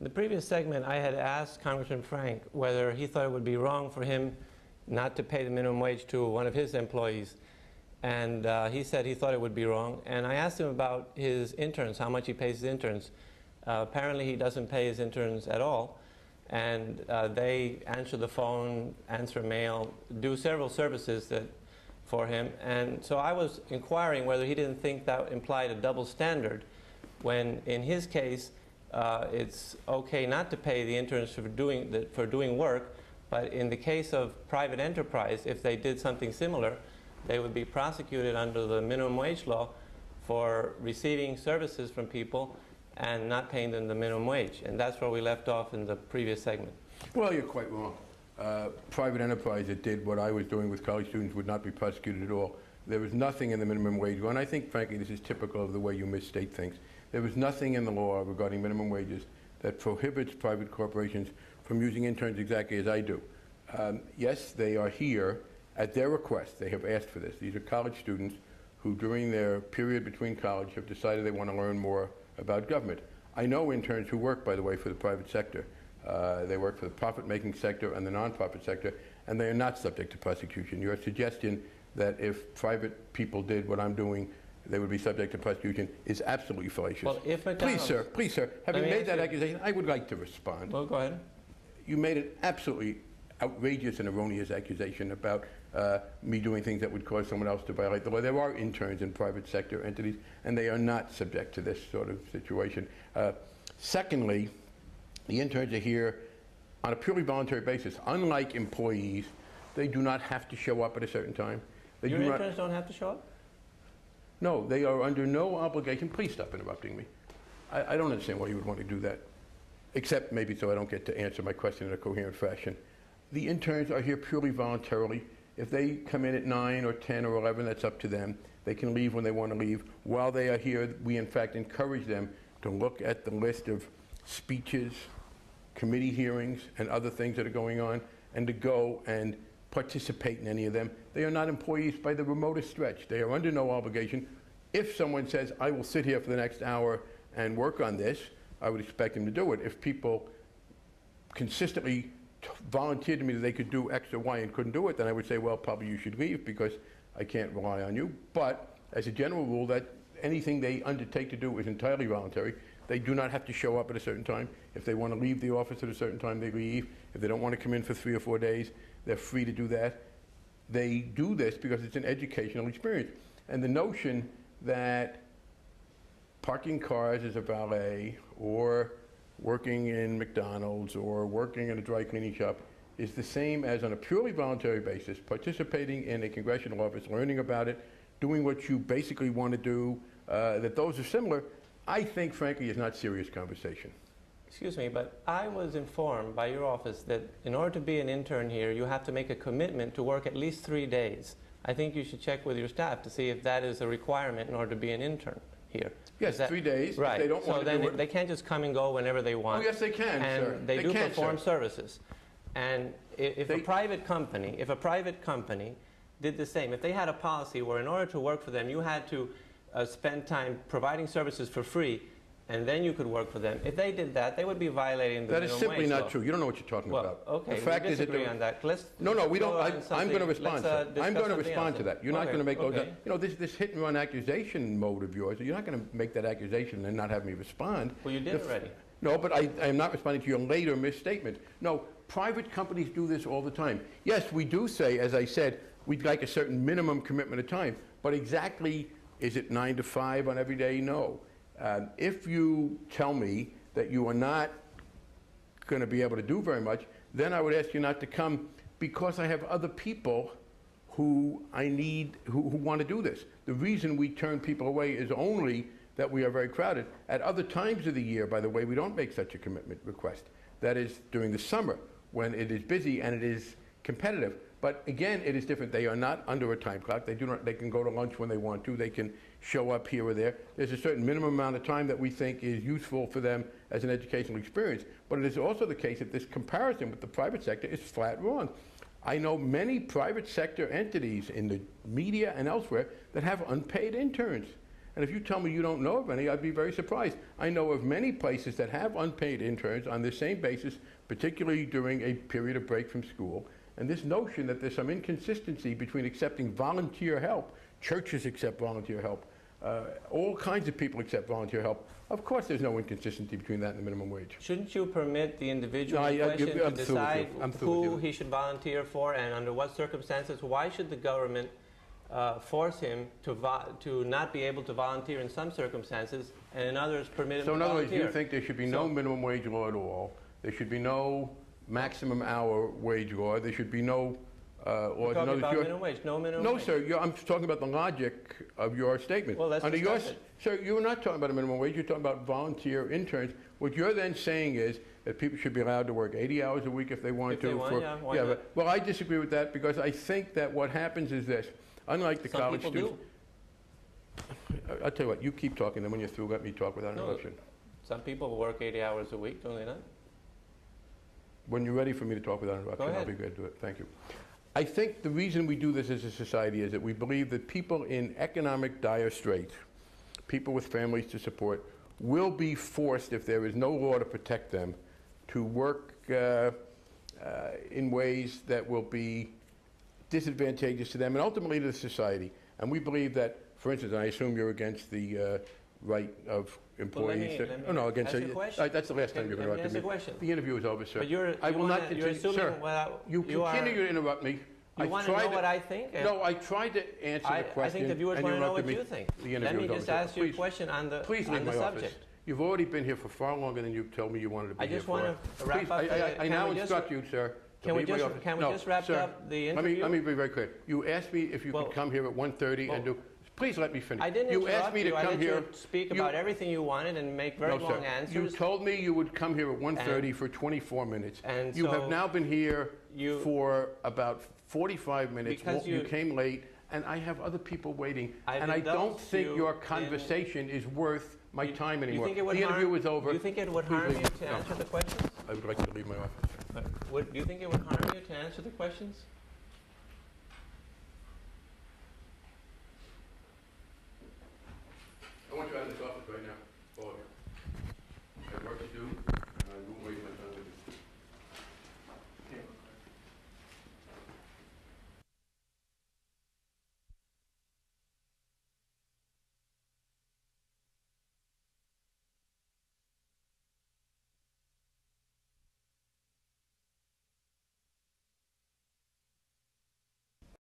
In the previous segment, I had asked Congressman Frank whether he thought it would be wrong for him not to pay the minimum wage to one of his employees. And he said he thought it would be wrong. And I asked him about his interns, how much he pays his interns. Apparently he doesn't pay his interns at all. And they answer the phone, answer mail, do several services for him. And so I was inquiring whether he didn't think that implied a double standard, when in his case it's okay not to pay the interns for doing work, but in the case of private enterprise, if they did something similar, they would be prosecuted under the minimum wage law for receiving services from people and not paying them the minimum wage. And that's where we left off in the previous segment. Well, you're quite wrong. Private enterprise that did what I was doing with college students would not be prosecuted at all. There was nothing in the minimum wage law, and I think, frankly, this is typical of the way you misstate things. There was nothing in the law regarding minimum wages that prohibits private corporations from using interns exactly as I do. Yes, they are here at their request. They have asked for this. These are college students who, during their period between college, have decided they want to learn more about government. I know interns who work, by the way, for the private sector. They work for the profit-making sector and the nonprofit sector, and they are not subject to prosecution. Your suggestion that if private people did what I'm doing, they would be subject to prosecution is absolutely fallacious. Well, if please, sir, having made that accusation, I would like to respond. Well, go ahead. You made an absolutely outrageous and erroneous accusation about me doing things that would cause someone else to violate the law. There are interns in private sector entities, and they are not subject to this sort of situation. Secondly, the interns are here on a purely voluntary basis. Unlike employees, they do not have to show up at a certain time. Your interns don't have to show up? No, they are under no obligation. Please stop interrupting me. I don't understand why you would want to do that, except maybe so I don't get to answer my question in a coherent fashion. The interns are here purely voluntarily. If they come in at 9 or 10 or 11, that's up to them. They can leave when they want to leave. While they are here, we in fact encourage them to look at the list of speeches, committee hearings, and other things that are going on, and to go and participate in any of them. They are not employees by the remotest stretch. They are under no obligation. If someone says, I will sit here for the next hour and work on this, I would expect them to do it. If people consistently volunteered to me that they could do X or Y and couldn't do it, then I would say, well, probably you should leave because I can't rely on you. But as a general rule, that anything they undertake to do is entirely voluntary. They do not have to show up at a certain time. If they want to leave the office at a certain time, they leave. If they don't want to come in for 3 or 4 days, they're free to do that. They do this because it's an educational experience. And the notion that parking cars as a valet or working in McDonald's or working in a dry cleaning shop is the same as, on a purely voluntary basis, participating in a congressional office, learning about it, doing what you basically want to do, that those are similar, I think, frankly, is not serious conversation. Excuse me, but I was informed by your office that in order to be an intern here, you have to make a commitment to work at least 3 days. I think you should check with your staff to see if that is a requirement in order to be an intern here. Yes, 3 days. Right. If they don't want to do it. They can't just come and go whenever they want. Oh, yes, they can, and sir. They do perform sir. services. And if a private company did the same, if they had a policy where in order to work for them, you had to spend time providing services for free, and then you could work for them. If they did that, they would be violating the minimum wage law. That is simply not true. You don't know what you're talking about. Okay, the fact we is that disagree on that. No, we don't. I'm going to respond. I'm going to respond to that. You're not going to make those. Okay. You know, this hit and run accusation mode of yours. You're not going to make that accusation and not have me respond. Well, you did already. No, but I am not responding to your later misstatement. No, private companies do this all the time. Yes, we do say, as I said, we'd like a certain minimum commitment of time, but exactly, is it 9 to 5 on every day? No. If you tell me that you are not going to be able to do very much, then I would ask you not to come, because I have other people who I need, who want to do this. The reason we turn people away is only that we are very crowded. At other times of the year, by the way, we don't make such a commitment request. That is during the summer, when it is busy and it is competitive. But again, it is different. They are not under a time clock. They can go to lunch when they want to. They can show up here or there. There's a certain minimum amount of time that we think is useful for them as an educational experience. But it is also the case that this comparison with the private sector is flat wrong. I know many private sector entities in the media and elsewhere that have unpaid interns. And if you tell me you don't know of any, I'd be very surprised. I know of many places that have unpaid interns on the same basis, particularly during a period of break from school. And this notion that there's some inconsistency between accepting volunteer help, churches accept volunteer help, all kinds of people accept volunteer help. Of course there's no inconsistency between that and the minimum wage. Shouldn't you permit the individual in question to decide who he should volunteer for and under what circumstances? Why should the government force him to not be able to volunteer in some circumstances and in others permit him to volunteer? So in other words, you think there should be no minimum wage law at all, there should be no maximum hour wage law, there should be no We're talking about minimum wage, no minimum wage. No, sir, I'm talking about the logic of your statement. Well, let's discuss it. Sir, you're not talking about a minimum wage, you're talking about volunteer interns. What you're then saying is that people should be allowed to work 80 hours a week if they want to. If they want, yeah, why not? Well, I disagree with that because I think that what happens is this. Unlike the college students. I'll tell you what, you keep talking, then when you're through, let me talk without interruption. Some people work 80 hours a week, don't they not? When you're ready for me to talk without interruption, I'll be glad to do it. Thank you. I think the reason we do this as a society is that we believe that people in economic dire straits, people with families to support, will be forced, if there is no law to protect them, to work in ways that will be disadvantageous to them and ultimately to the society. And we believe that, for instance, I assume you're against the right of employees. Well, let me oh, no, against ask you a question. That's the last time you're going to interrupt me. The interview is over, sir. But I will not continue. Assuming, sir, well, you continue to interrupt me. You want to know what I think? No, I tried to answer the question. I think the viewers want to know what you think. Let me just ask you a question on the subject. You've already been here for far longer than you've told me you wanted to be here for. I just want to wrap up. I now instruct you, sir. Can we just wrap up the interview? Let me be very clear. You asked me if you could come here at 1:30 and do. Please let me finish. I didn't you asked me to come here. I let you speak about everything you wanted and make very long answers. You told me you would come here at 1:30 for 24 minutes. And you have now been here for about 45 minutes. You came late, and I have other people waiting. And I don't think your conversation is worth my time anymore. The interview is over. Do you think it would harm you to answer the questions? I would like you to leave my office. Do you think it would harm you to answer the questions?